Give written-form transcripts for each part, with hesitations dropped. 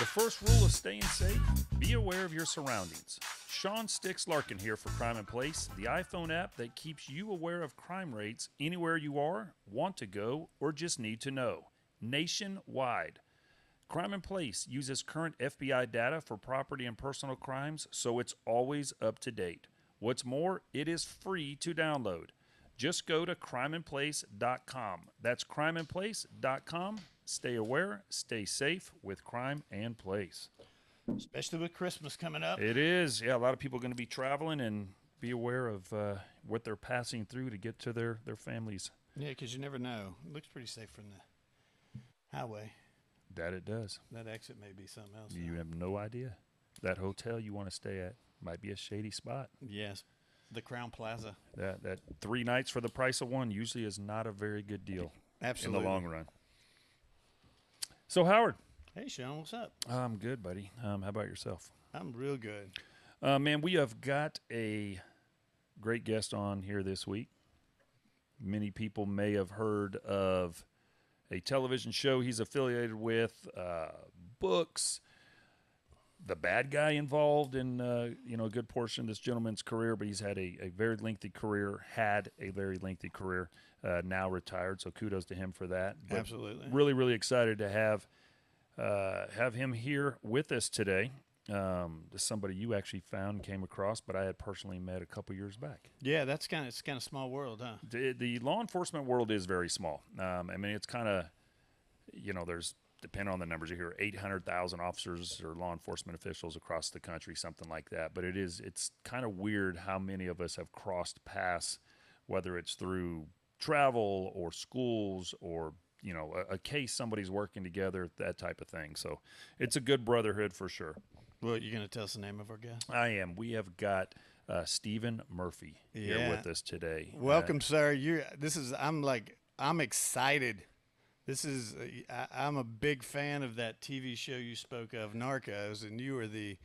The first rule of staying safe, be aware of your surroundings. Sean Sticks Larkin here for Crime and Place, the iPhone app that keeps you aware of crime rates anywhere you are, want to go, or just need to know. Nationwide. Crime and Place uses current FBI data for property and personal crimes, so it's always up to date. What's more, it is free to download. Just go to crimeandplace.com. That's crimeandplace.com. Stay aware, stay safe with Crime and Place. Especially with Christmas coming up. It is. Yeah, a lot of people are going to be traveling, and be aware of what they're passing through to get to their families. Yeah, because you never know. It looks pretty safe from the highway. That it does. That exit may be something else. You have no idea. That hotel you want to stay at might be a shady spot. Yes. The Crown Plaza. That 3 nights for the price of one usually is not a very good deal. Absolutely. In the long run. So, Howard. Hey, Sean, what's up? I'm good, buddy. How about yourself? I'm real good. Man, we have got a great guest on here this week. Many people may have heard of a television show he's affiliated with, books, the bad guy involved in a good portion of this gentleman's career, but he's had a very lengthy career, now retired, so kudos to him for that. But absolutely. Really, really excited to have him here with us today. This is somebody you actually found and came across, but I had personally met a couple years back. Yeah, it's kind of small world, huh? The law enforcement world is very small. I mean, it's kind of, there's, depending on the numbers you hear, 800,000 officers or law enforcement officials across the country, something like that. But it's kind of weird how many of us have crossed paths, whether it's through travel or schools or, a case somebody's working together, that type of thing. So it's a good brotherhood for sure. Well, you're going to tell us the name of our guest? I am. We have got Stephen Murphy here with us today. Welcome, sir. I'm excited. I'm a big fan of that TV show you spoke of, Narcos, and you are the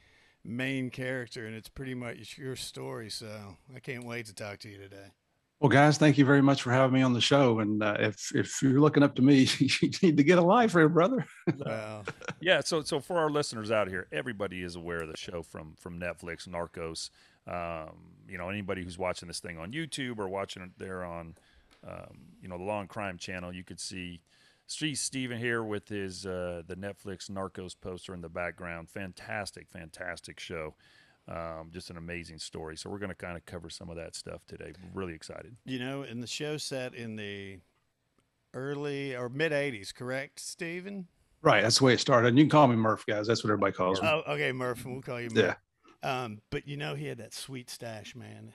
main character, and it's pretty much your story, so I can't wait to talk to you today. Well, guys, thank you very much for having me on the show. And if you're looking up to me, you need to get a life here, brother. Well, yeah. So for our listeners out here, everybody is aware of the show from Netflix, Narcos. Anybody who's watching this thing on YouTube or watching it there on, the Law&Crime channel, you could see Stephen here with his the Netflix Narcos poster in the background. Fantastic show. Just an amazing story. So we're going to kind of cover some of that stuff today. Really excited. And the show set in the early or mid 80s, correct, Stephen? Right. That's the way it started. And you can call me Murph, guys. That's what everybody calls me. Oh, okay, Murph. We'll call you Murph. Yeah. But he had that sweet stash, man.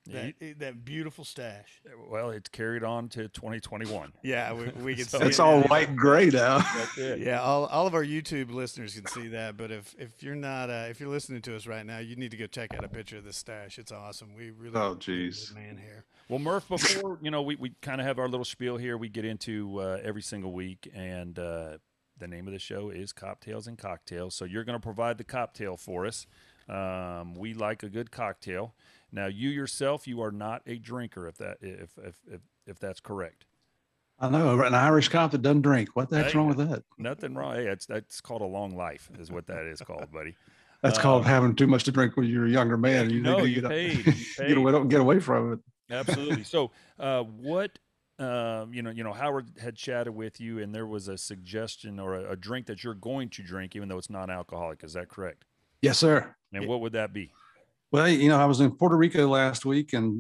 That beautiful stash. Well, it's carried on to 2021. Yeah, we can see it's all white and gray now. That's it. Yeah, all of our YouTube listeners can see that. But if you're not if you're listening to us right now, you need to go check out a picture of this stash. It's awesome. We really geez, man hair. Well, Murph, before we kind of have our little spiel here, we get into every single week, and the name of the show is Coptales&Cocktails. So you're going to provide the cocktail for us. We like a good cocktail. Now, you yourself, you are not a drinker, if that's correct. I know, an Irish cop that doesn't drink. What the heck's wrong with that? Nothing wrong. Hey, that's called a long life, is what that is called, buddy. That's called having too much to drink when you're a younger man. You get away from it. Absolutely. So, what? Howard had chatted with you, and there was a suggestion or a drink that you're going to drink, even though it's not alcoholic. Is that correct? Yes, sir. And what would that be? Well, I was in Puerto Rico last week and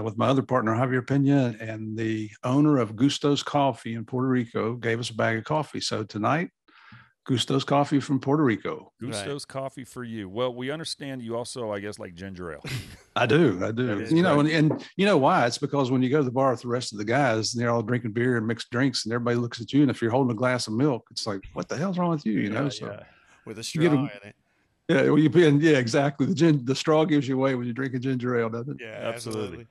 with my other partner, Javier Pena, and the owner of Gusto's Coffee in Puerto Rico gave us a bag of coffee. So tonight, Gusto's Coffee from Puerto Rico. Gusto's Coffee for you. Well, we understand you also, I guess, like ginger ale. I do. And you know why? It's because when you go to the bar with the rest of the guys, they're all drinking beer and mixed drinks, and everybody looks at you. And if you're holding a glass of milk, it's like, what the hell's wrong with you? With a straw in it. Yeah, well, exactly. The straw gives you away when you drink a ginger ale, doesn't it? Yeah, absolutely.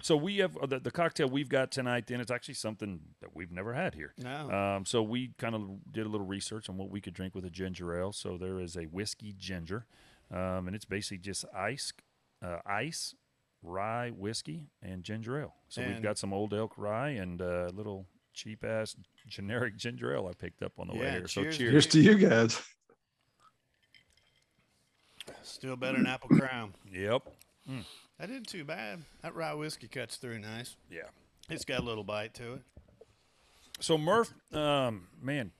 So we have the cocktail we've got tonight. Then it's actually something that we've never had here. No. So we kind of did a little research on what we could drink with a ginger ale. So there is a whiskey ginger, and it's basically just ice, rye whiskey, and ginger ale. So we've got some Old Elk rye and a little cheap ass generic ginger ale I picked up on the way here. So cheers. Cheers to you guys. Still better than Apple Crown. Yep. That isn't too bad. That rye whiskey cuts through nice. Yeah. It's got a little bite to it. So Murph, man,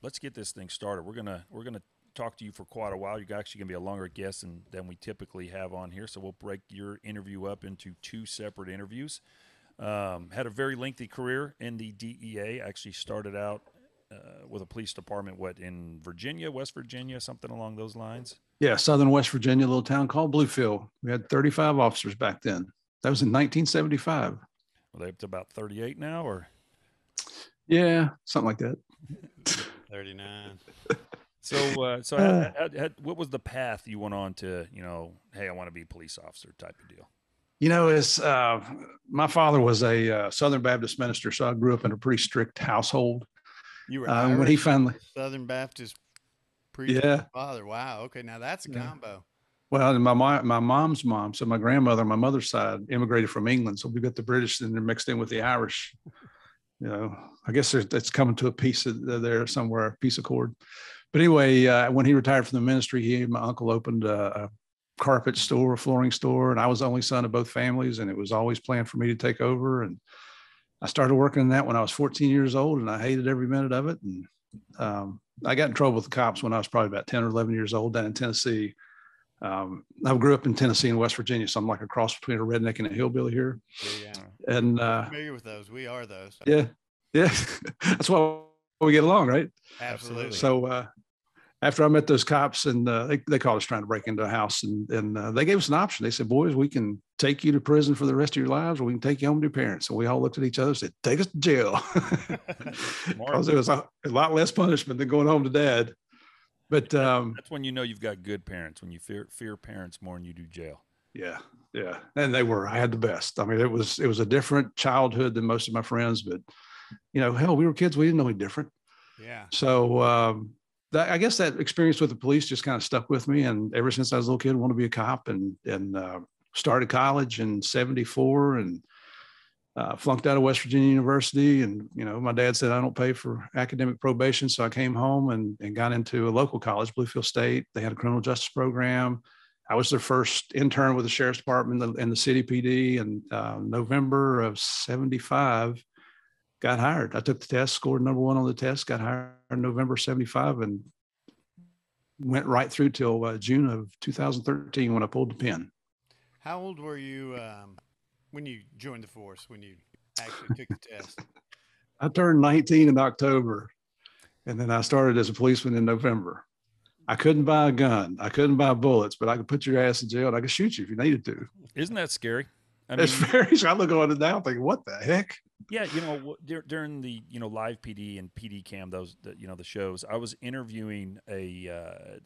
let's get this thing started. We're gonna talk to you for quite a while. You're actually gonna be a longer guest than we typically have on here. So we'll break your interview up into 2 separate interviews. Had a very lengthy career in the DEA. Actually started out with a police department, in Virginia, West Virginia, something along those lines. Yeah, southern West Virginia, a little town called Bluefield. We had 35 officers back then. That was in 1975. Are they up to about 38 now, or? Yeah, something like that. 39. So what was the path you went on to, hey, I want to be a police officer type of deal? It's my father was a Southern Baptist minister, so I grew up in a pretty strict household. You were when he finally Southern Baptist preacher. Yeah. Father. Wow. Okay, now that's a combo. Well, and my mom's mom, so my grandmother on my mother's side immigrated from England, so we got the British and they're mixed in with the Irish. I guess it's coming to a piece there somewhere, a piece of cord. But anyway, when he retired from the ministry, he and my uncle opened a carpet store, a flooring store, and I was the only son of both families, and it was always planned for me to take over. And I started working in that when I was 14 years old, and I hated every minute of it. And I got in trouble with the cops when I was probably about 10 or 11 years old down in Tennessee. I grew up in Tennessee and West Virginia, so I'm like a cross between a redneck and a hillbilly here. Yeah. And I'm familiar with those. We are those. Yeah. That's why we get along, right? Absolutely. So after I met those cops, and they caught us trying to break into a house, and they gave us an option. They said, "Boys, we can take you to prison for the rest of your lives, or we can take you home to your parents." And we all looked at each other and said, "Take us to jail," because it was a lot less punishment than going home to dad. But that's when you've got good parents, when you fear parents more than you do jail. Yeah. And they were. I had the best. I mean, it was a different childhood than most of my friends, but hell, we were kids. We didn't know any different. Yeah. So I guess that experience with the police just kind of stuck with me. And ever since I was a little kid, I wanted to be a cop, and started college in 74 and flunked out of West Virginia University. And, my dad said, I don't pay for academic probation. So I came home and got into a local college, Bluefield State. They had a criminal justice program. I was their first intern with the sheriff's department and the city PD. And November of 75, got hired. I took the test, scored number 1 on the test, got hired in November 75, and went right through till June of 2013 when I pulled the pin. How old were you when you joined the force, when you actually took the test? I turned 19 in October, and then I started as a policeman in November. I couldn't buy a gun. I couldn't buy bullets, but I could put your ass in jail and I could shoot you if you needed to. Isn't that scary? It's very, I look on it now thinking, what the heck? Yeah. During the, live PD and PD cam, the shows, I was interviewing a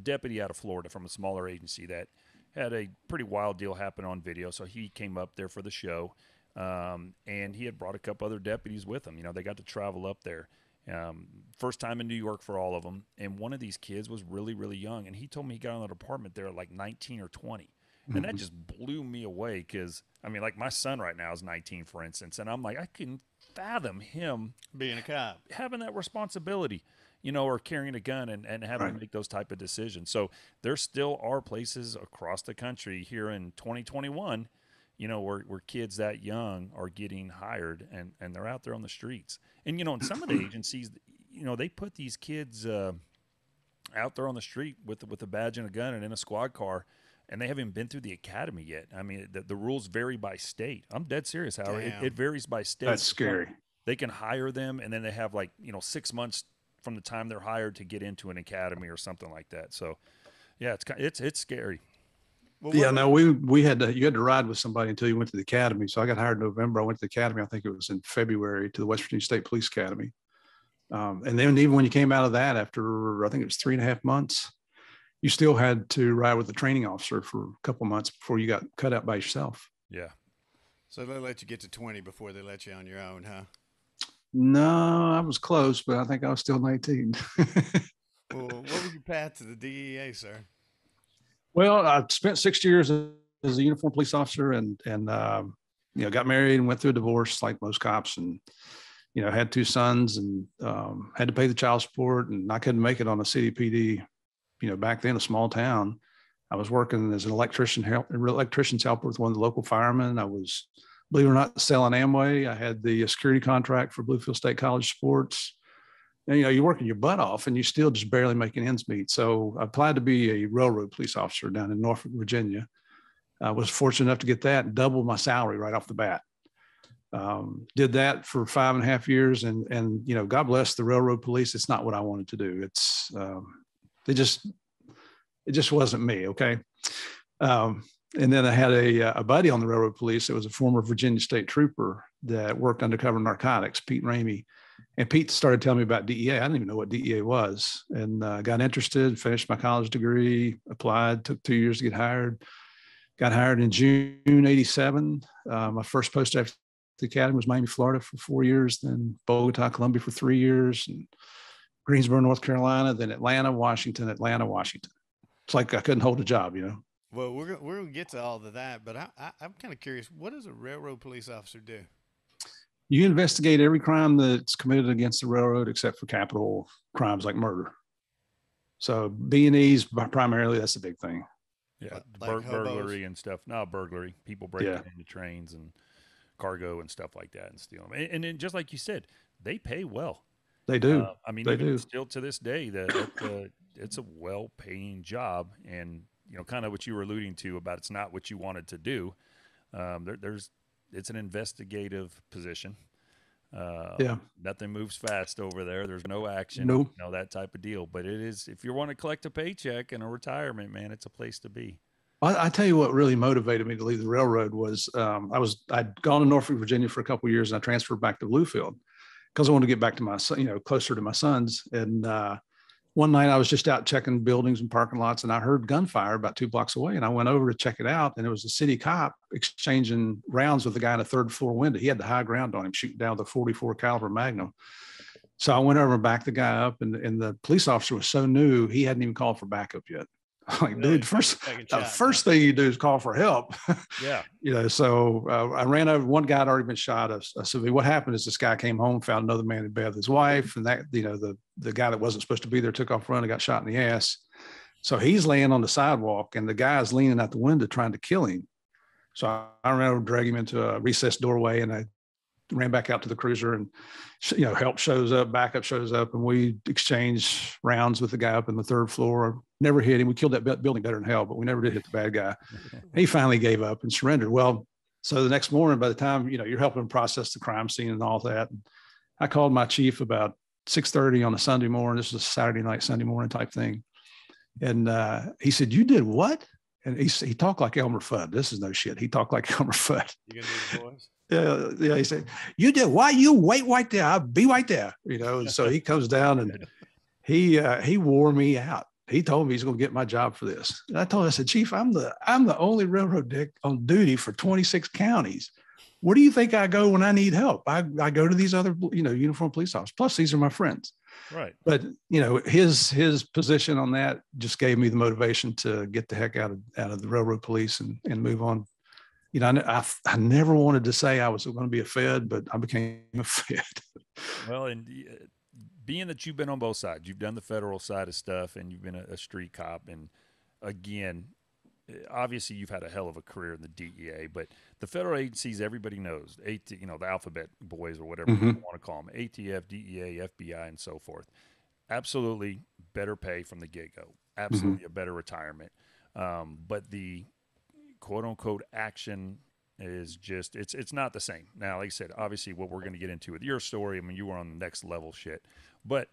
deputy out of Florida from a smaller agency that had a pretty wild deal happen on video. So he came up there for the show. And he had brought a couple other deputies with him. They got to travel up there. First time in New York for all of them. And one of these kids was really, really young. And he told me he got on the department there at like 19 or 20. And that just blew me away because, like my son right now is 19, for instance. And I'm like, I couldn't fathom him being a cop, having that responsibility, or carrying a gun and having to make those type of decisions. So there still are places across the country here in 2021, where kids that young are getting hired and they're out there on the streets. And, in some of the agencies, they put these kids out there on the street with a badge and a gun and in a squad car, and they haven't even been through the academy yet. I mean, the rules vary by state. I'm dead serious, Howard. It varies by state. That's scary. They can hire them, and then they have 6 months from the time they're hired to get into an academy or something like that. So, yeah, it's scary. Well, yeah, no, you had to ride with somebody until you went to the academy. So I got hired in November. I went to the academy. I think it was in February, to the West Virginia State Police Academy. And then even when you came out of that, after I think it was 3.5 months, you still had to ride with the training officer for a couple months before you got cut out by yourself. Yeah. So they let you get to 20 before they let you on your own, huh? No, I was close, but I think I was still 19. Well, what was your path to the DEA, sir? Well, I spent 6 years as a uniformed police officer and got married and went through a divorce like most cops, and, had 2 sons and had to pay the child support, and I couldn't make it on a city PD, back then, a small town. I was working as an electrician's helper with one of the local firemen. I was, believe it or not, selling Amway. I had the security contract for Bluefield State College sports. And, you're working your butt off and you're still just barely making ends meet. So I applied to be a railroad police officer down in Norfolk, Virginia. I was fortunate enough to get that and double my salary right off the bat. Did that for 5.5 years. And, God bless the railroad police. It's not what I wanted to do. It just wasn't me. Okay. And then I had a buddy on the railroad police that was a former Virginia State trooper that worked undercover narcotics, Pete Ramey. And Pete started telling me about DEA. I didn't even know what DEA was, and got interested, finished my college degree, applied, took 2 years to get hired. Got hired in June 87. My first post after the academy was Miami, Florida for 4 years, then Bogota, Colombia for 3 years, and Greensboro, North Carolina, then Atlanta, Washington. It's like I couldn't hold a job, Well, we're gonna get to all of that, but I'm kind of curious. What does a railroad police officer do? You investigate every crime that's committed against the railroad except for capital crimes like murder. So B&Es primarily, that's the big thing. Yeah, like burglary and stuff. No, burglary. People breaking into trains and cargo and stuff like that and stealing them. And then, just like you said, they pay well. They do. I mean, they even do. Still to this day, it's a well-paying job. And kind of what you were alluding to about it's not what you wanted to do. It's an investigative position. Nothing moves fast over there. There's no action. Nope. That type of deal. But it is, if you want to collect a paycheck and a retirement, man, it's a place to be. I tell you what really motivated me to leave the railroad was I'd gone to Norfolk, Virginia for a couple of years, and I transferred back to Bluefield because I wanted to get back to my son, closer to my sons. And one night I was just out checking buildings and parking lots, and I heard gunfire about 2 blocks away. And I went over to check it out, and it was a city cop exchanging rounds with a guy in a third floor window. He had the high ground on him, shooting down with a 44 caliber Magnum. So I went over and backed the guy up, and the police officer was so new, he hadn't even called for backup yet. Like, really? Dude, first thing you do is call for help. Yeah. So I ran over. One guy had already been shot. I said, what happened is this guy came home, found another man in bed with his wife, and that, the guy that wasn't supposed to be there took off running, got shot in the ass. So he's laying on the sidewalk, and the guy's leaning out the window trying to kill him. So I ran over, drag him into a recessed doorway, and I ran back out to the cruiser, and help shows up, backup shows up, and we exchanged rounds with the guy up in the third floor. Never hit him. We killed that building better than hell, but we never did hit the bad guy. He finally gave up and surrendered. Well, so the next morning, by the time you're helping him process the crime scene and all that, and I called my chief about 6:30 on a Sunday morning. This was a Saturday night, Sunday morning type thing, and he said, "You did what?" And he talked like Elmer Fudd. This is no shit. He talked like Elmer Fudd. You gonna do the voice? Yeah. He said, "You did why? You wait right there. I'll be right there." And so he comes down and he wore me out. He told me he's going to get my job for this. And I told him, I said, "Chief, I'm the only railroad dick on duty for 26 counties. Where do you think I go when I need help? I go to these other, uniformed police officers. Plus, these are my friends." Right. But his position on that just gave me the motivation to get the heck out of the railroad police and move on. I never wanted to say I was going to be a Fed, but I became a Fed. Well, and being that you've been on both sides, you've done the federal side of stuff, and you've been a street cop, and again, obviously you've had a hell of a career in the DEA, but the federal agencies, everybody knows, the alphabet boys or whatever you want to call them, ATF, DEA, FBI, and so forth. Absolutely better pay from the get-go. Absolutely a better retirement. But the quote-unquote action is just, it's not the same. Now, like I said, obviously what we're going to get into with your story, I mean, you were on the next level shit. But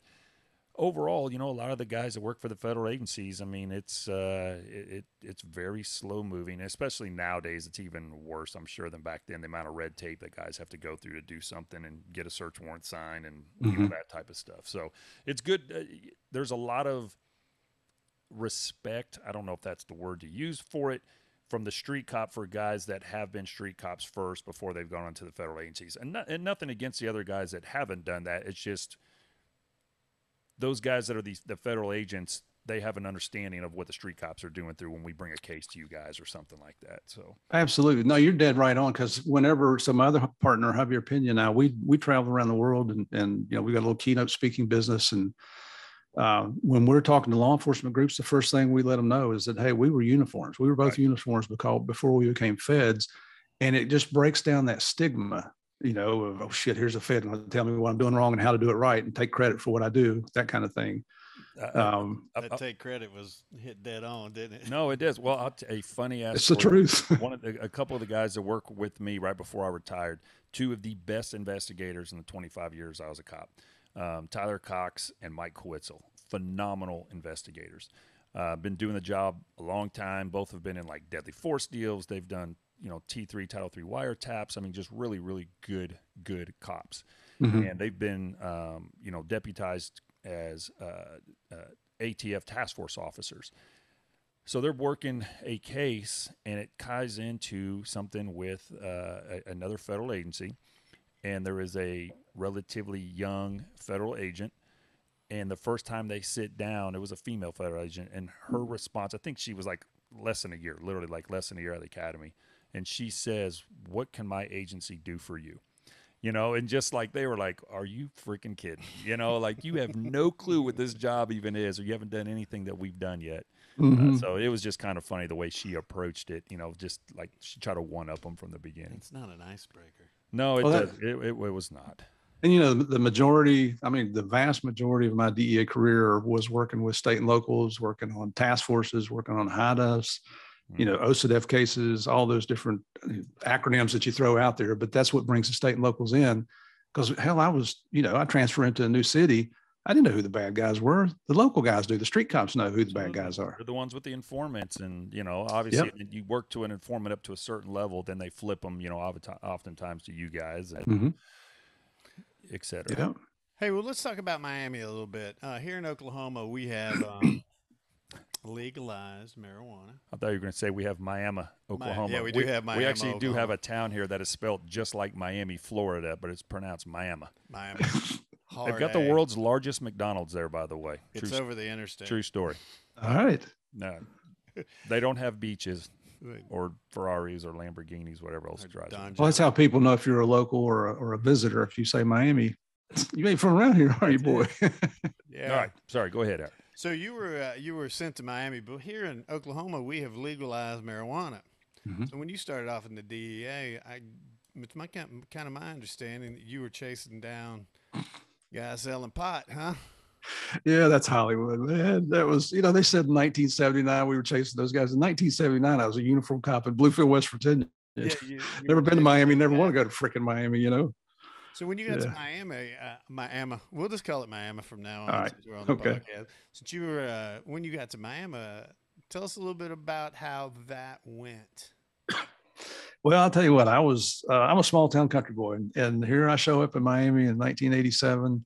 overall, a lot of the guys that work for the federal agencies, I mean, it's very slow moving, especially nowadays. It's even worse, I'm sure, than back then, the amount of red tape that guys have to go through to do something and get a search warrant signed and that type of stuff. So it's good. There's a lot of respect. I don't know if that's the word to use for it, from the street cop for guys that have been street cops first before they've gone into the federal agencies. And nothing against the other guys that haven't done that. It's just those guys that are the federal agents, they have an understanding of what the street cops are doing through when we bring a case to you guys or something like that. So absolutely. No, you're dead right on. Because whenever some other partner, Javier Pena, now we travel around the world and we got a little keynote speaking business, and When we're talking to law enforcement groups, the first thing we let them know is that, hey, we were uniforms. We were both uniforms before we became feds. And it just breaks down that stigma, of, oh shit, here's a fed and tell me what I'm doing wrong and how to do it right and take credit for what I do, that kind of thing. That take credit was hit dead on, didn't it? No, it is. Well, a funny ass. It's the truth. A couple of the guys that work with me right before I retired, two of the best investigators in the 25 years I was a cop, Tyler Cox and Mike Quitzel, phenomenal investigators. Been doing the job a long time. Both have been in like deadly force deals. They've done T3, Title III wiretaps. I mean, just really, really good cops. Mm-hmm. And they've been, deputized as ATF task force officers. So they're working a case, and it ties into something with another federal agency. And there is a relatively young federal agent. And the first time they sit down, it was a female federal agent. And her response, I think she was like less than a year, literally like less than a year out of the academy. And she says, "What can my agency do for you?" And just like they were like, "Are you freaking kidding?" Like you have no clue what this job even is, or you haven't done anything that we've done yet. Mm-hmm. So it was just kind of funny the way she approached it, just like she tried to one-up them from the beginning. It's not an icebreaker. No, it was not. And, the vast majority of my DEA career was working with state and locals, working on task forces, working on HIDUFs, OCDF cases, all those different acronyms that you throw out there. But that's what brings the state and locals in. Because, hell, I transfer into a new city. I didn't know who the bad guys were. The local guys do. The street cops know who the bad guys are. They're the ones with the informants. And, obviously, you work to an informant up to a certain level, then they flip them, oftentimes to you guys, and et cetera. Yeah. Hey, well, let's talk about Miami a little bit. Here in Oklahoma, we have legalized marijuana. I thought you were going to say we have Miami, Oklahoma. Yeah, we do have Miami. We actually Oklahoma. Do have a town here that is spelled just like Miami, Florida, but it's pronounced Miami. Miami. They've got the world's largest McDonald's there, by the way. It's over the interstate. True story. All right. No, they don't have beaches or Ferraris or Lamborghinis, whatever else drives. Well, that's how people know if you're a local or a visitor. If you say Miami, you ain't from around here, are you, boy? Yeah. All right. Sorry. Go ahead, Eric. So you were sent to Miami, but here in Oklahoma, we have legalized marijuana. Mm-hmm. So when you started off in the DEA, it's my kind of my understanding that you were chasing down guys selling pot, huh? Yeah, that's Hollywood, man. That was, they said in 1979 we were chasing those guys. In 1979, I was a uniform cop in Bluefield, West Virginia. Yeah, never been to Miami, never want to go to freaking Miami, So when you got to Miami, we'll just call it Miami from now on. All right. Since we're on the podcast. Since you were, when you got to Miami, tell us a little bit about how that went. Well, I'll tell you what, I'm a small town country boy, and here I show up in Miami in 1987.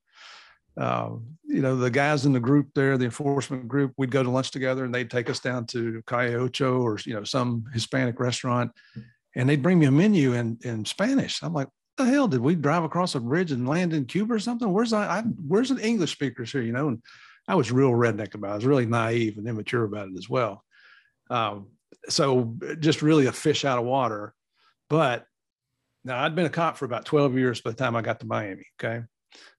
The guys in the group there, the enforcement group, we'd go to lunch together and they'd take us down to Calle Ocho or, some Hispanic restaurant, and they'd bring me a menu in Spanish. I'm like, what the hell, did we drive across a bridge and land in Cuba or something? Where's the English speakers here, and I was real redneck about it. I was really naive and immature about it as well. So just really a fish out of water. But now I'd been a cop for about 12 years by the time I got to Miami. Okay.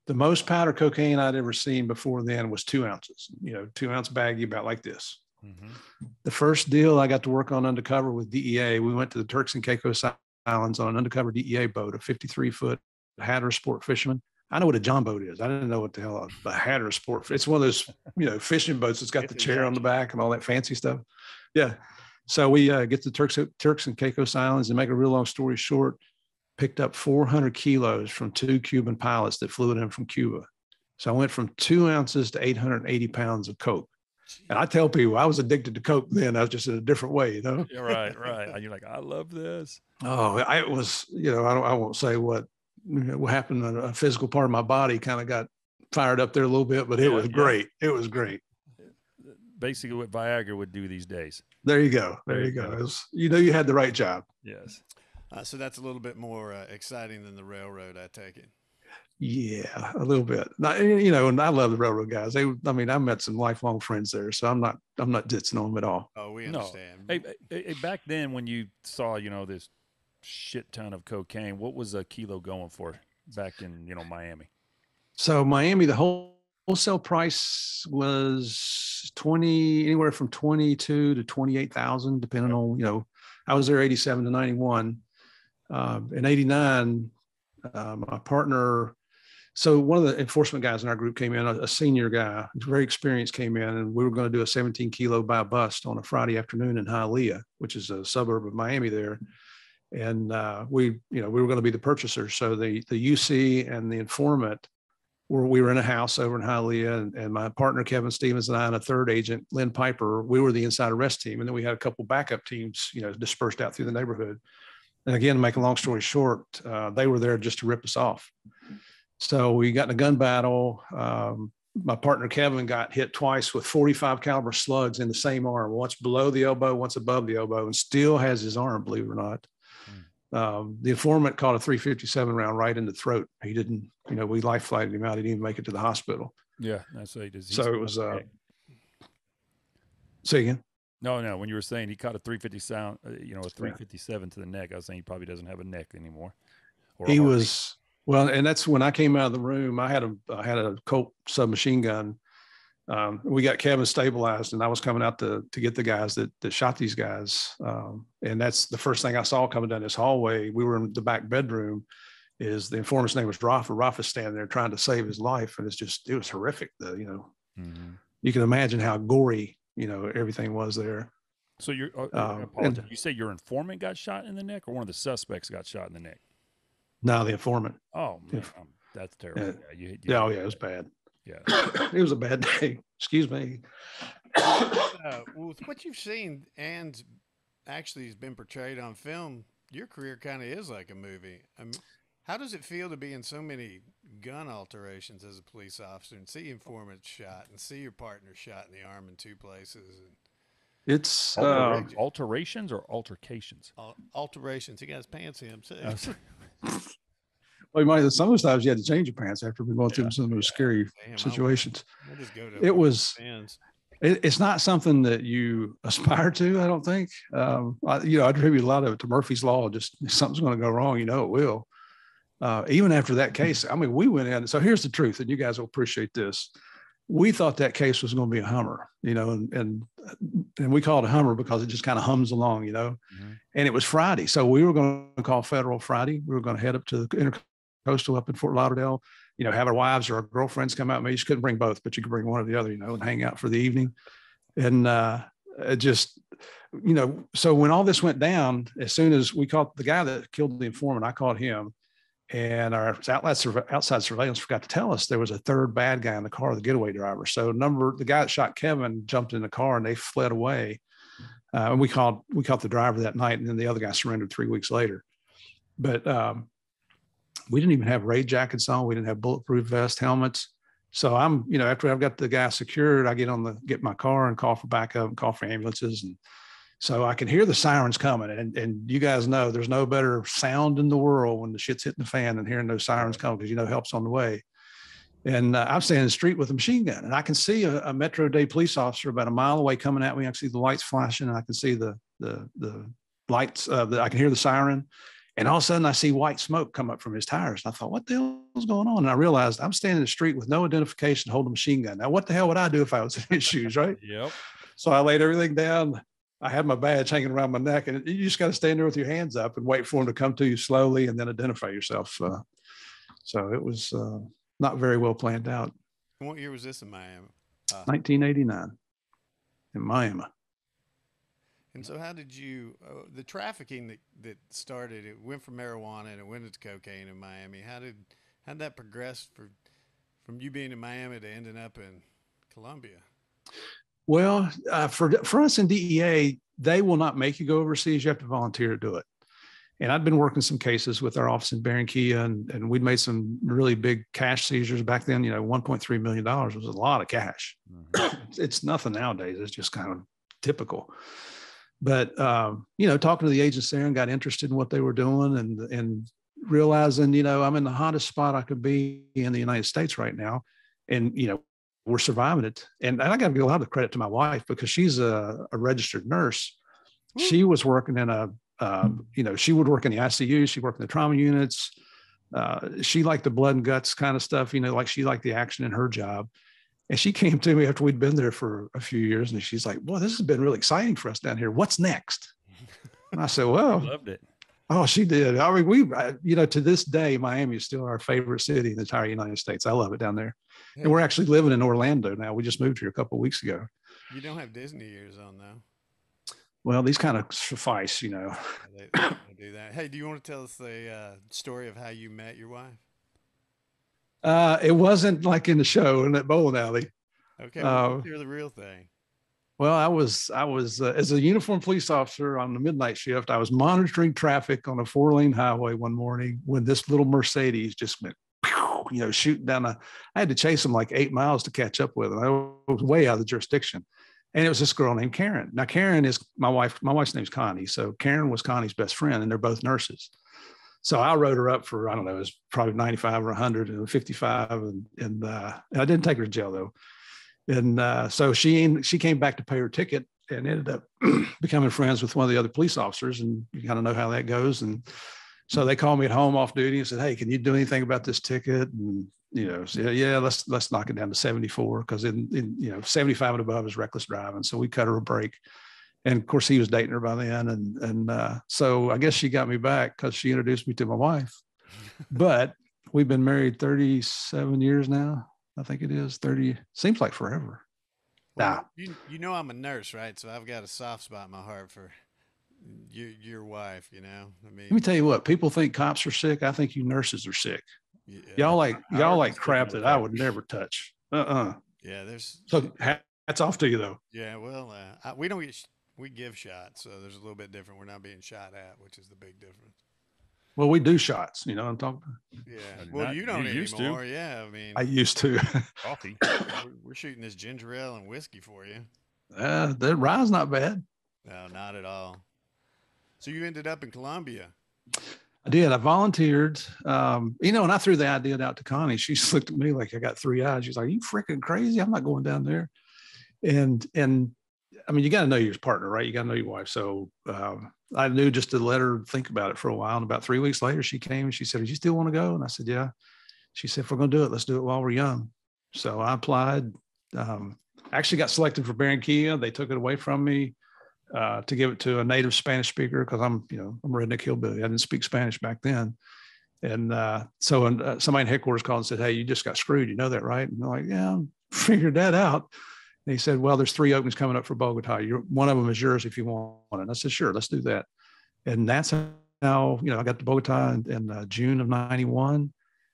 The most powder cocaine I'd ever seen before then was 2 ounces, 2 ounce baggie about like this. Mm-hmm. The first deal I got to work on undercover with DEA, we went to the Turks and Caicos Islands on an undercover DEA boat, a 53-foot Hatteras sport fisherman. I know what a John boat is. I didn't know what the hell a Hatteras sport. It's one of those, fishing boats that's got the chair on the back and all that fancy stuff. Yeah. So we get to Turks and Caicos Islands, and make a real long story short, picked up 400 kilos from 2 Cuban pilots that flew it in from Cuba. So I went from 2 ounces to 880 pounds of coke. And I tell people I was addicted to coke then. I was just in a different way, Yeah, right. And you're like, I love this. Oh, it was, I won't say what happened. A physical part of my body kind of got fired up there a little bit, but it was great. It was great. Basically what Viagra would do these days. There you go. There you go. It was, you had the right job. Yes. So that's a little bit more exciting than the railroad, I take it. Yeah, a little bit. And I love the railroad guys. I met some lifelong friends there, so I'm not ditzing on them at all. Oh, we understand. No. Hey, back then when you saw, this shit ton of cocaine, what was a kilo going for back in, Miami? So Miami, the whole wholesale price was anywhere from 22 to 28,000, depending on, I was there 87 to 91. In 89, my partner, so one of the enforcement guys in our group came in, a senior guy, very experienced, came in, and we were going to do a 17 kilo buy bust on a Friday afternoon in Hialeah, which is a suburb of Miami there. And we were going to be the purchaser. So the UC and the informant we were in a house over in Hialeah, and my partner, Kevin Stevens, and I, and a third agent, Lynn Piper, we were the inside arrest team. And then we had a couple backup teams, dispersed out through the neighborhood. And again, to make a long story short, they were there just to rip us off. So we got in a gun battle. My partner, Kevin, got hit twice with 45 caliber slugs in the same arm, once below the elbow, once above the elbow, and still has his arm, believe it or not. The informant caught a 357 round right in the throat. He didn't, we life flighted him out. He didn't even make it to the hospital. Yeah, that's a disease. So it was, say again? No. When you were saying he caught a 357, a 357 to the neck, I was saying he probably doesn't have a neck anymore. He was, well, and that's when I came out of the room. I had a Colt submachine gun. We got Kevin stabilized, and I was coming out to get the guys that shot these guys. And that's the first thing I saw coming down this hallway. We were in the back bedroom. Is the informant's name was Rafa. Rafa's standing there trying to save his life, and it was horrific. You can imagine how gory, everything was there. So you say your informant got shot in the neck, or one of the suspects got shot in the neck? No, the informant. Oh man, that's terrible. It was bad. Yeah, it was a bad day. Excuse me. With what you've seen and actually has been portrayed on film, your career kind of is like a movie. How does it feel to be in so many gun alterations as a police officer and see informants shot and see your partner shot in the arm in two places? It's alterations or altercations? Alterations. He got his pants in too. Well, some of the times you had to change your pants after we going through some of those scary situations. We'll just go to it's not something that you aspire to, I don't think. I attribute a lot of it to Murphy's Law. Just if something's going to go wrong, it will. Even after that case, we went in. So here's the truth, and you guys will appreciate this. We thought that case was going to be a Hummer, and we call it a Hummer because it just kind of hums along, Mm-hmm. And it was Friday. So we were going to call federal Friday. We were going to head up to the Intercoastal up in Fort Lauderdale, have our wives or our girlfriends come out. Maybe you couldn't bring both, but you could bring one or the other, and hang out for the evening. And so when all this went down, as soon as we caught the guy that killed the informant, I called him. And our outside surveillance forgot to tell us there was a third bad guy in the car, the getaway driver. So the guy that shot Kevin jumped in the car and they fled away. And we caught the driver that night, and then the other guy surrendered 3 weeks later. But we didn't even have raid jackets on. We didn't have bulletproof vest, helmets. So I'm, after I've got the guy secured, I get my car and call for backup and call for ambulances. And so I can hear the sirens coming, and you guys know there's no better sound in the world when the shit's hitting the fan than hearing those sirens come, because help's on the way. And I'm standing in the street with a machine gun, and I can see a Metro Dade police officer about a mile away coming at me. I can see the lights flashing, and I can see the lights. I can hear the siren, and all of a sudden I see white smoke come up from his tires. And I thought, what the hell is going on? And I realized I'm standing in the street with no identification, holding a machine gun. Now, what the hell would I do if I was in his shoes, right? Yep. So I laid everything down. I had my badge hanging around my neck, and you just got to stand there with your hands up and wait for him to come to you slowly and then identify yourself. So it was not very well planned out. What year was this in Miami? 1989 in Miami. And so how did you, the trafficking that started, it went from marijuana and it went into cocaine in Miami. How did that progress from you being in Miami to ending up in Colombia? Well, for us in DEA, they will not make you go overseas. You have to volunteer to do it. And I'd been working some cases with our office in Barranquilla, and we'd made some really big cash seizures back then. $1.3 million was a lot of cash. Mm-hmm. It's nothing nowadays. It's just kind of typical. But, talking to the agents there and got interested in what they were doing, and realizing, I'm in the hottest spot I could be in the United States right now. And, we're surviving it. And I got to give a lot of credit to my wife, because she's a registered nurse. Ooh. She was working in she would work in the ICU. She worked in the trauma units. She liked the blood and guts kind of stuff, like she liked the action in her job. And she came to me after we'd been there for a few years, and she's like, "Boy, this has been really exciting for us down here. What's next?" And I said, "Well," Loved it. oh, she did. I mean, to this day, Miami is still our favorite city in the entire United States. I love it down there. And we're actually living in Orlando now. We just moved here a couple of weeks ago. You don't have Disney years on, though. Well, these kind of suffice, They do that. Hey, do you want to tell us the story of how you met your wife? It wasn't like in the show in that bowling alley. Okay, well, let's hear the real thing. Well, I was as a uniformed police officer on the midnight shift. I was monitoring traffic on a 4-lane highway one morning when this little Mercedes just went, shooting down. I had to chase him like 8 miles to catch up with him. I was way out of the jurisdiction, and it was this girl named Karen. Now, Karen is my wife. My wife's name's Connie, so Karen was Connie's best friend, and they're both nurses. So I wrote her up for, I don't know, it was probably 95 or 100 and 55, and I didn't take her to jail though. And so she came back to pay her ticket and ended up becoming friends with one of the other police officers. And you kind of know how that goes. And so they called me at home off duty and said, "Hey, can you do anything about this ticket?" And, so, yeah, let's knock it down to 74, because in 75 and above is reckless driving. So we cut her a break. And of course he was dating her by then. And so I guess she got me back because she introduced me to my wife, but we've been married 37 years now. I think it is 30. Seems like forever. Well, you know I'm a nurse, right? So I've got a soft spot in my heart for your wife. I mean, let me tell you what. People think cops are sick. I think you nurses are sick. Yeah. Y'all like crap that I would never touch. Yeah, there's. So hats off to you though. Yeah, well, we don't get we give shots, so there's a little bit different. We're not being shot at, which is the big difference. Well, we do shots, what I'm talking about. Yeah. Well, you don't anymore. Yeah. I mean, I used to. Coffee. We're shooting this ginger ale and whiskey for you. The rye's not bad. No, not at all. So you ended up in Colombia. I did. I volunteered. And I threw the idea out to Connie. She just looked at me like I got 3 eyes. She's like, "Are you freaking crazy? I'm not going down there." And I mean, you got to know your partner, right? You got to know your wife. So I knew just to let her think about it for a while. And about 3 weeks later, she came and she said, "Do you still want to go?" And I said, "Yeah." She said, "If we're going to do it, let's do it while we're young." So I applied. Actually got selected for Barranquilla. They took it away from me to give it to a native Spanish speaker, because I'm a redneck hillbilly. I didn't speak Spanish back then. And so somebody in headquarters called and said, "Hey, you just got screwed. You know that, right?" And I'm like, "Yeah, I figured that out." And he said, "Well, there's 3 openings coming up for Bogota. One of them is yours if you want it." And I said, "Sure, let's do that." And that's how, I got to Bogota in June of 91.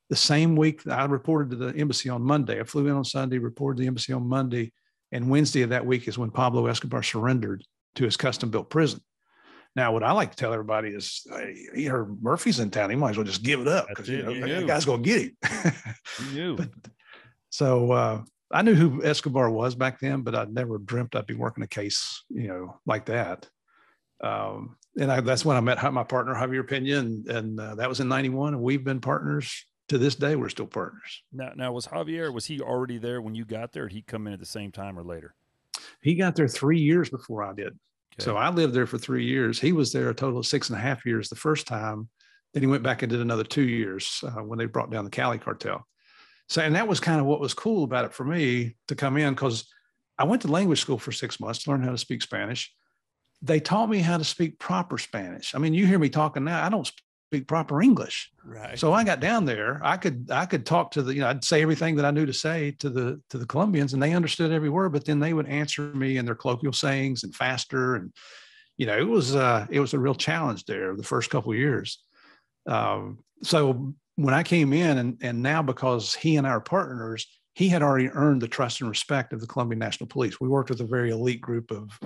The same week I reported to the embassy on Monday. I flew in on Sunday, reported to the embassy on Monday. And Wednesday of that week is when Pablo Escobar surrendered to his custom-built prison. Now, what I like to tell everybody is, he heard Murphy's in town. He might as well just give it up, because that guy's going to get him. You knew. So I knew who Escobar was back then, but I'd never dreamt I'd be working a case, like that. That's when I met my partner, Javier Pena, and that was in 91. And we've been partners to this day. We're still partners. Now was he already there when you got there? Or did he come in at the same time or later? He got there 3 years before I did. Okay. So I lived there for 3 years. He was there a total of 6.5 years the first time. Then he went back and did another 2 years when they brought down the Cali cartel. So, and that was kind of what was cool about it for me to come in, because I went to language school for 6 months to learn how to speak Spanish. They taught me how to speak proper Spanish. I mean, you hear me talking now, I don't speak proper English. Right. So I got down there, I could talk to I'd say everything that I knew to say to the Colombians, and they understood every word, but then they would answer me in their colloquial sayings and faster. And, it was a real challenge there the first couple of years. So when I came in, and now, because he and our partners, he had already earned the trust and respect of the Colombian National Police. We worked with a very elite group of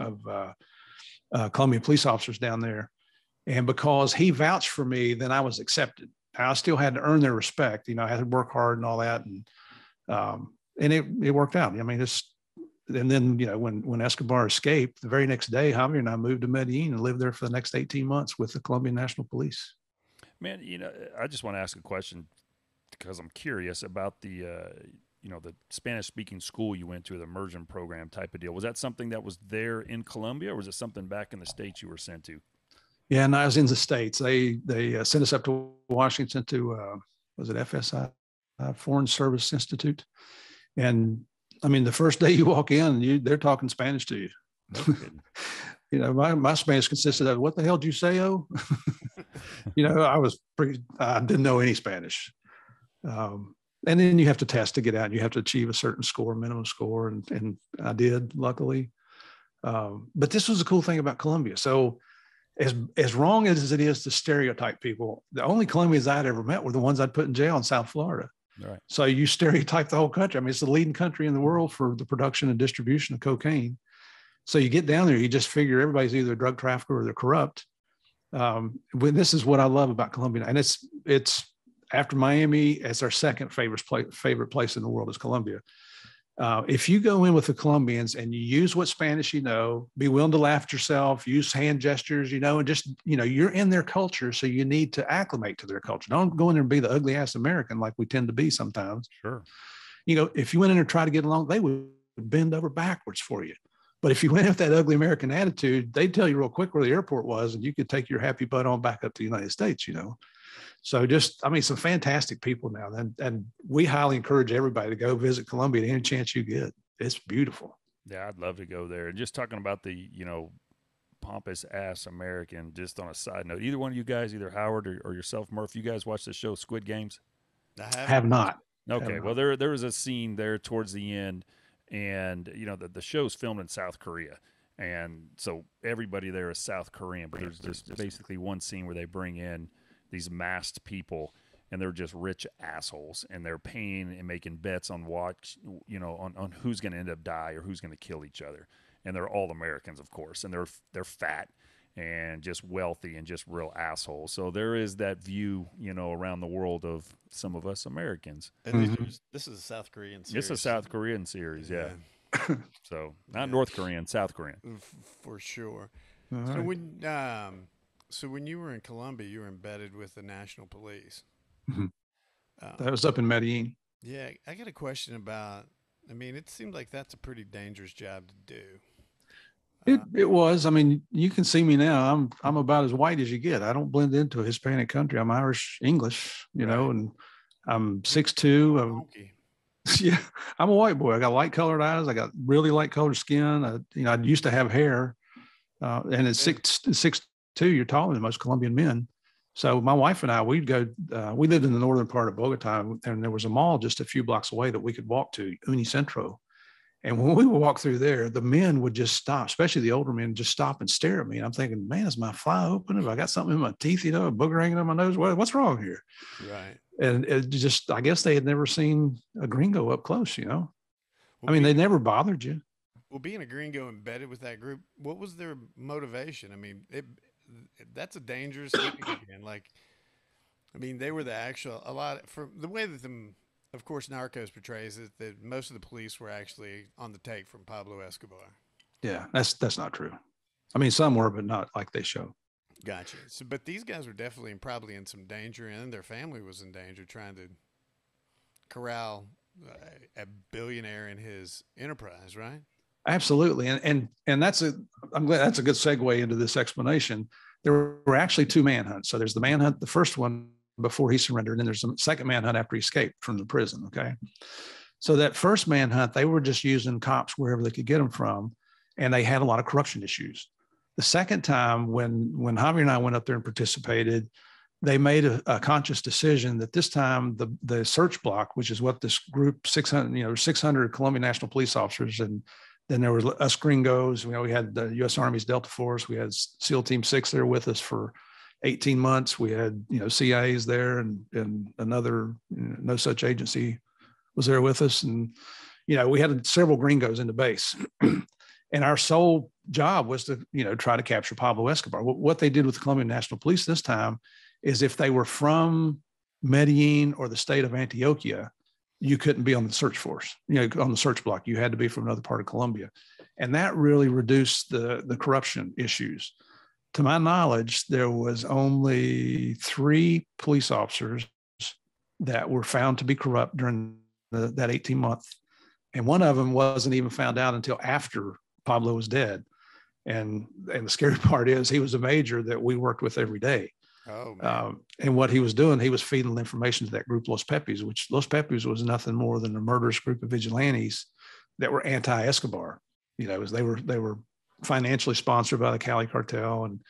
Colombian police officers down there. And because he vouched for me, then I was accepted. I still had to earn their respect. I had to work hard and all that. And it worked out. I mean, and then, when Escobar escaped, the very next day, Javier and I moved to Medellin and lived there for the next 18 months with the Colombian National Police. Man, I just want to ask a question, because I'm curious about the Spanish-speaking school you went to, the immersion program type of deal. Was that something that was there in Colombia, or was it something back in the States you were sent to? Yeah, and I was in the States. They sent us up to Washington to, was it FSI, Foreign Service Institute? And I mean, the first day you walk in, they're talking Spanish to you. You know, my Spanish consisted of, what the hell did you say? Oh, you know, I didn't know any Spanish. And then you have to test to get out. You have to achieve a certain score, minimum score. And I did, luckily. But this was the cool thing about Colombia. So as wrong as it is to stereotype people, the only Colombians I'd ever met were the ones I'd put in jail in South Florida. Right. So you stereotype the whole country. I mean, it's the leading country in the world for the production and distribution of cocaine. So you get down there, you just figure everybody's either a drug trafficker or they're corrupt. This is what I love about Colombia. And it's after Miami, it's our second favorite place in the world is Colombia. If you go in with the Colombians and you use what Spanish you know, be willing to laugh at yourself, use hand gestures, you know, and just, you know, you're in their culture. So you need to acclimate to their culture. Don't go in there and be the ugly ass American like we tend to be sometimes. Sure. You know, if you went in there and try to get along, they would bend over backwards for you. But if you went with that ugly American attitude, they'd tell you real quick where the airport was and you could take your happy butt on back up to the United States, you know. So some fantastic people now. And we highly encourage everybody to go visit Colombia any chance you get. It's beautiful. Yeah, I'd love to go there. And just talking about the, you know, pompous ass American, just on a side note, either one of you guys, either Howard or yourself, Murph, you guys watch the show Squid Games? I have not. Okay. Well, there was a scene there towards the end, and, you know, the show's filmed in South Korea. And so everybody there is South Korean, but there's just basically one scene where they bring in these masked people, and they're just rich assholes, and they're paying and making bets on on who's going to end up die or who's going to kill each other. And they're all Americans, of course, and they're fat and just wealthy and just real assholes. So there is that view, you know, around the world of some of us Americans. And this is a South Korean series. It's a South Korean series, yeah. So not North Korean, South Korean. For sure. Right. So when you were in Colombia, you were embedded with the national police. That was up in Medellin. Yeah, I got a question about, I mean, it seemed like that's a pretty dangerous job to do. It was. I mean, you can see me now. I'm about as white as you get. I don't blend into a Hispanic country. I'm Irish English, you know, and I'm 6'2". Yeah, I'm a white boy. I got light colored eyes. I got really light colored skin. I used to have hair, and at 6'2", you're taller than most Colombian men. So my wife and I, we'd go. We lived in the northern part of Bogota, and there was a mall just a few blocks away that we could walk to, Unicentro. And when we would walk through there, the men would just stop, especially the older men, just stop and stare at me. And I'm thinking, man, is my fly open? Have I got something in my teeth? You know, a booger hanging on my nose? What's wrong here? Right. And it just, I guess they had never seen a gringo up close, you know. Well, I mean, they never bothered you. Well, being a gringo embedded with that group, what was their motivation? I mean, that's a dangerous thing again. Like, I mean, they were for the way that of course, Narcos portrays it, that most of the police were actually on the take from Pablo Escobar. Yeah, that's not true. I mean, some were, but not like they show. Gotcha. So, but these guys were definitely probably in some danger, and their family was in danger trying to corral a billionaire in his enterprise, right? Absolutely. And I'm glad that's a good segue into this explanation. There were actually two manhunts. So there's the manhunt, the first one before he surrendered, and then there's a second manhunt after he escaped from the prison. Okay. So that first manhunt, they were just using cops wherever they could get them from, and they had a lot of corruption issues. The second time, when Javier and I went up there and participated, they made a conscious decision that this time the search block, which is what this group 600 Colombian National Police officers, and then there was us gringos. We had the U.S. Army's Delta Force. We had SEAL Team 6 there with us for 18 months. We had CIAs there, and another no such agency was there with us, and we had several gringos in the base. And our sole job was to, try to capture Pablo Escobar. What they did with the Colombian National Police this time is if they were from Medellin or the state of Antioquia, you couldn't be on the search force, on the search block. You had to be from another part of Colombia. And that really reduced the corruption issues. To my knowledge, there was only 3 police officers that were found to be corrupt during that 18-month. And one of them wasn't even found out until after Pablo was dead. And the scary part is he was a major that we worked with every day. Oh, man. And what he was doing, he was feeding the information to that group, Los Pepis, which Los Pepis was nothing more than a murderous group of vigilantes that were anti-Escobar. They were financially sponsored by the Cali cartel, and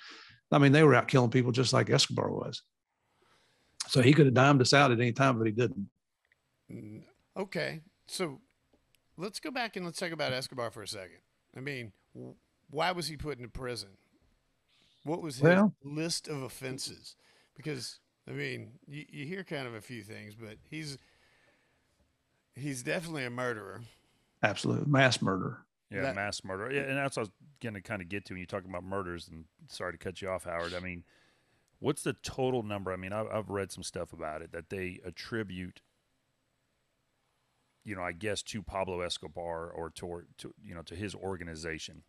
I mean they were out killing people just like Escobar was. So he could have dimed us out at any time, but he didn't. Okay, so let's go back and let's talk about Escobar for a second. I mean, why was he put into prison? What was his list of offenses? Because I mean, you hear kind of a few things, but he's definitely a murderer. Absolutely, mass murder. Yeah, mass murder. Yeah, and that's what I was going to kind of get to when you talk about murders. And sorry to cut you off, Howard. I mean, what's the total number? I mean, I've read some stuff about it that they attribute, I guess, to Pablo Escobar or to his organization.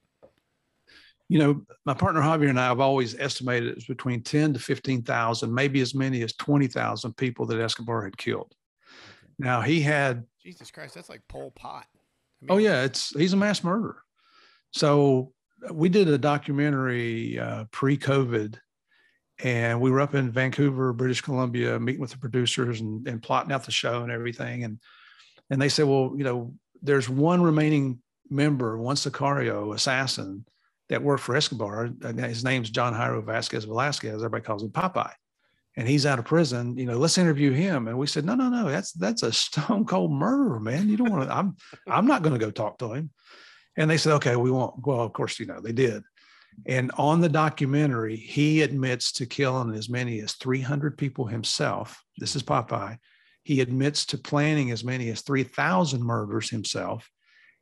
My partner Javier and I have always estimated it was between 10 to 15,000, maybe as many as 20,000 people that Escobar had killed. Okay. Now he had, Jesus Christ, that's like Pol Pot. I mean, he's a mass murderer. So we did a documentary pre-COVID, and we were up in Vancouver, British Columbia, meeting with the producers and plotting out the show and everything. And they said, well, there's one remaining member, one Sicario assassin that worked for Escobar. His name's John Jairo Vasquez Velasquez. Everybody calls him Popeye. And he's out of prison. Let's interview him. And we said, no, that's a stone cold murderer, man. You don't want to, I'm not going to go talk to him. And they said, okay, we won't. Well, of course, they did. And on the documentary, he admits to killing as many as 300 people himself. This is Popeye. He admits to planning as many as 3,000 murders himself.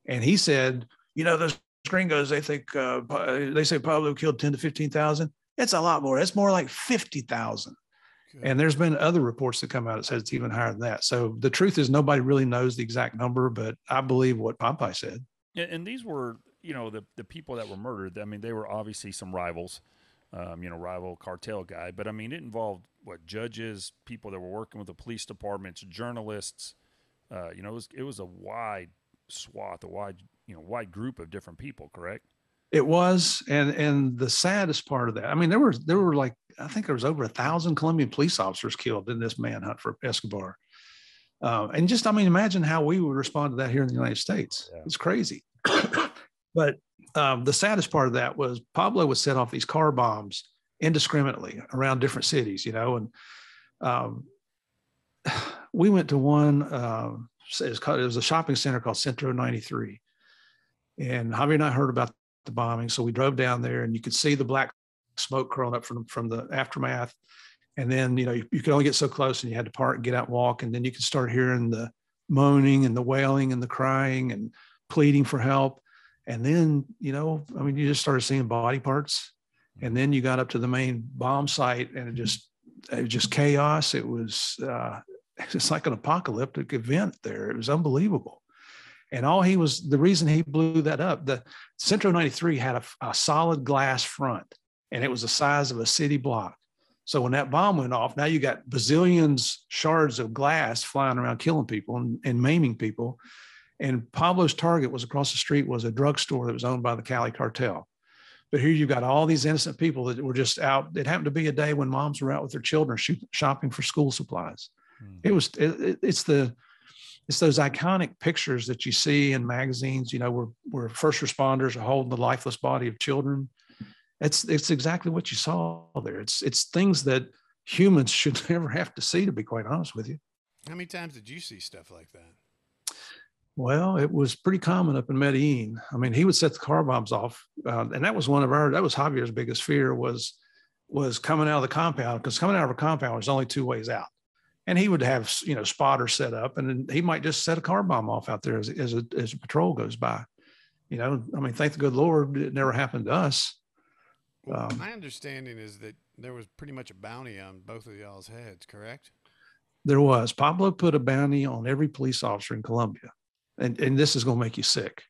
And he said, those gringos, they think, they say Pablo killed 10 to 15,000. It's a lot more. It's more like 50,000. And there's been other reports that come out that says it's even higher than that. So the truth is nobody really knows the exact number, but I believe what Popeye said. Yeah, and these were, the people that were murdered. I mean, they were obviously some rivals, rival cartel guy. But I mean, it involved judges, people that were working with the police departments, journalists. It was a wide swath, a wide group of different people. Correct? It was, and the saddest part of that, I mean, there were like, I think there was over 1,000 Colombian police officers killed in this manhunt for Escobar. And just, I mean, imagine how we would respond to that here in the United States. Yeah. It's crazy. But the saddest part of that was Pablo would set off these car bombs indiscriminately around different cities, and we went to one, it was a shopping center called Centro 93. And Javier and I heard about the bombing. So we drove down there and you could see the black smoke curling up from the aftermath. And then, you could only get so close and you had to park and get out and walk. And then you could start hearing the moaning and the wailing and the crying and pleading for help. And then, you just started seeing body parts. And then you got up to the main bomb site and it was just chaos. It was just like an apocalyptic event there. It was unbelievable. And the reason he blew that up, the Centro 93 had a solid glass front and it was the size of a city block. So when that bomb went off, now you got bazillions shards of glass flying around, killing people and maiming people. And Pablo's target was across the street was a drugstore that was owned by the Cali cartel. But here you've got all these innocent people that were just out. It happened to be a day when moms were out with their children shopping for school supplies. It's those iconic pictures that you see in magazines, where first responders are holding the lifeless body of children. It's exactly what you saw there. It's things that humans should never have to see, to be quite honest with you. How many times did you see stuff like that? Well, it was pretty common up in Medellin. I mean, he would set the car bombs off. And that was Javier's biggest fear was coming out of the compound, because coming out of a compound was only two ways out. And he would have, spotters set up, and then he might just set a car bomb off out there as a patrol goes by. Thank the good Lord, it never happened to us. Well, my understanding is that there was pretty much a bounty on both of y'all's heads, correct? There was. Pablo put a bounty on every police officer in Colombia. And this is going to make you sick.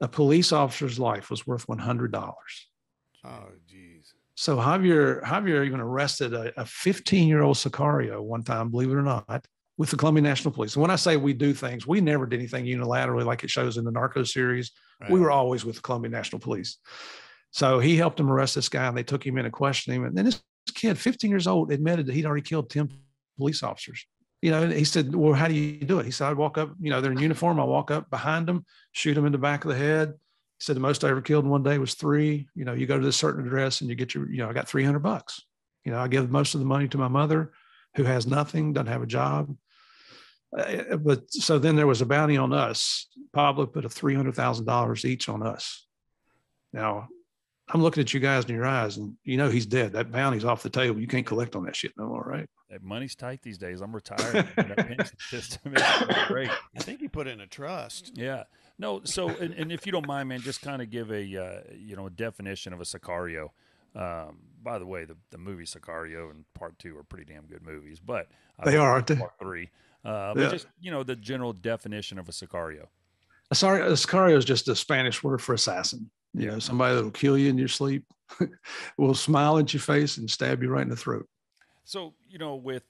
A police officer's life was worth $100. Oh, geez. So Javier even arrested a 15-year-old Sicario one time, believe it or not, with the Colombian National Police. And when I say we do things, we never did anything unilaterally like it shows in the Narcos series. Right. We were always with the Colombian National Police. So he helped him arrest this guy, and they took him in and questioned him. And then this kid, 15 years old, admitted that he'd already killed 10 police officers. You know, and he said, well, how do you do it? He said, I'd walk up, you know, they're in uniform. I walk up behind them, shoot them in the back of the head. He said, the most I ever killed in one day was 3. You know, you go to this certain address and you get your, you know, I got $300. You know, I give most of the money to my mother, who has nothing, doesn't have a job. But so then there was a bounty on us. Pablo put a $300,000 each on us. Now, I'm looking at you guys in your eyes, and you know he's dead. That bounty's off the table. You can't collect on that shit no more, right? That money's tight these days. I'm retired. That pension system is great. I think he put in a trust. Yeah. No. So, and if you don't mind, man, just kind of give a you know, a definition of a Sicario. By the way, the movie Sicario and Part 2 are pretty damn good movies, but they are, aren't they? Part 3. But just, you know, the general definition of a Sicario. A Sicario is just a Spanish word for assassin. You know, somebody that'll kill you in your sleep, will smile at your face and stab you right in the throat. So, you know, with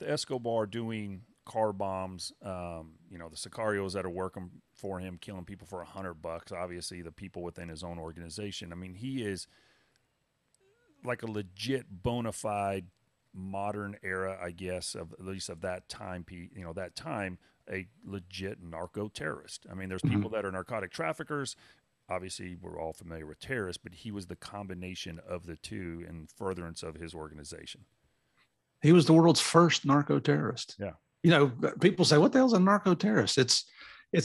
Escobar doing car bombs, you know, the Sicarios that are working for him, killing people for $100, obviously the people within his own organization. I mean, he is like a legit bona fide modern era, I guess, of at least of that time, you know, that time, a legit narco terrorist. I mean, there's people that are narcotic traffickers. Obviously, we're all familiar with terrorists, but he was the combination of the two in furtherance of his organization. He was the world's first narco terrorist. Yeah. You know, people say, what the hell's a narco terrorist? It's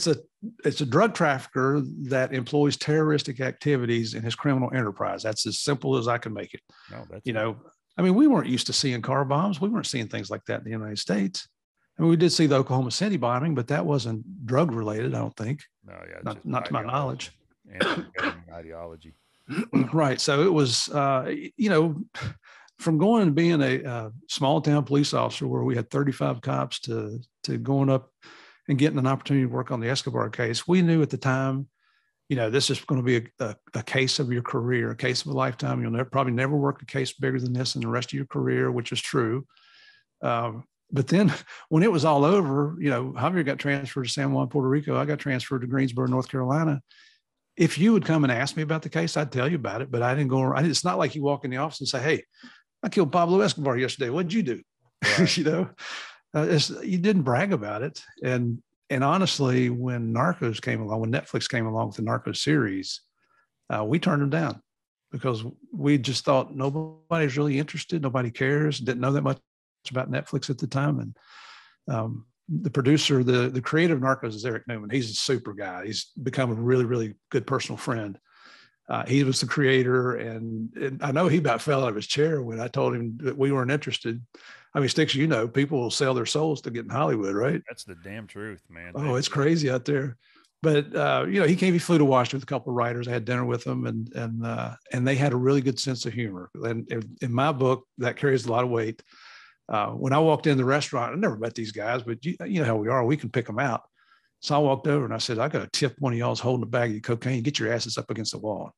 a drug trafficker that employs terroristic activities in his criminal enterprise. That's as simple as I can make it. No, that's you know, I mean, we weren't used to seeing car bombs. We weren't seeing things like that in the United States. I mean, we did see the Oklahoma City bombing, but that wasn't drug related, I don't think. No, yeah, not to my knowledge. And ideology. Right. So it was, you know, from going and being a small town police officer where we had 35 cops to going up and getting an opportunity to work on the Escobar case, we knew at the time, you know, this is going to be a case of your career, a case of a lifetime. You'll probably never work a case bigger than this in the rest of your career, which is true. But then when it was all over, you know, Javier got transferred to San Juan, Puerto Rico. I got transferred to Greensboro, North Carolina. If you would come and ask me about the case, I'd tell you about it, but I didn't go around. It's not like you walk in the office and say, hey, I killed Pablo Escobar yesterday. What'd you do? Right. You know, you didn't brag about it. And honestly, when Narcos came along, when Netflix came along with the Narcos series, we turned them down because we just thought nobody's really interested. Nobody cares. Didn't know that much about Netflix at the time. And the producer, the creator of Narcos is Eric Newman. He's a super guy. He's become a really, really good personal friend. He was the creator, and I know he about fell out of his chair when I told him that we weren't interested. I mean, Sticks, you know, people will sell their souls to get in Hollywood, right? That's the damn truth, man. Oh, it's crazy out there. But you know, he flew to Washington with a couple of writers. I had dinner with them, and they had a really good sense of humor. And in my book, that carries a lot of weight. When I walked in the restaurant, I never met these guys, but you know how we are. We can pick them out. So I walked over and I said, I got to tip one of y'all's holding a bag of cocaine. Get your asses up against the wall.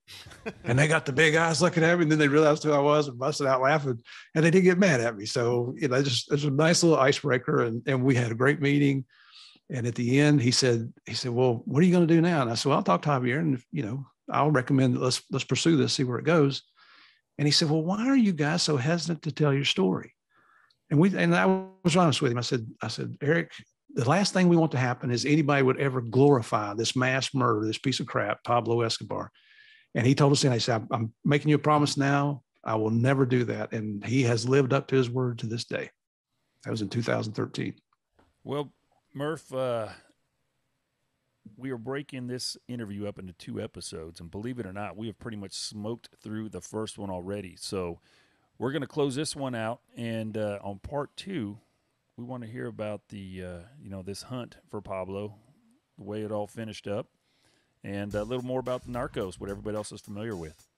And they got the big eyes looking at me. And then they realized who I was and busted out laughing. And they didn't get mad at me. So, you know, it's a nice little icebreaker. And we had a great meeting. And at the end, he said, well, what are you going to do now? And I said, well, I'll talk to Javier. And, you know, I'll recommend that let's pursue this, see where it goes. And he said, well, why are you guys so hesitant to tell your story? And I was honest with him. I said, Eric, the last thing we want to happen is anybody would ever glorify this mass murder, this piece of crap, Pablo Escobar. And he told us, and he said, I'm making you a promise now. I will never do that. And he has lived up to his word to this day. That was in 2013. Well, Murph, we are breaking this interview up into 2 episodes. And believe it or not, we have pretty much smoked through the first one already. So we're going to close this one out. And on part 2, we want to hear about the, you know, this hunt for Pablo, the way it all finished up, and a little more about the Narcos, what everybody else is familiar with.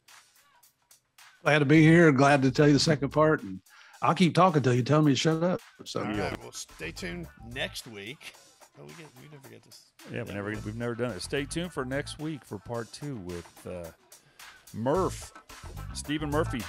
Glad to be here. Glad to tell you the second part. And I'll keep talking till you tell me to shut up. So, all right. Well, stay tuned next week. Oh, we never get this. Yeah, we've never done it. Stay tuned for next week for part 2 with Murph, Stephen Murphy.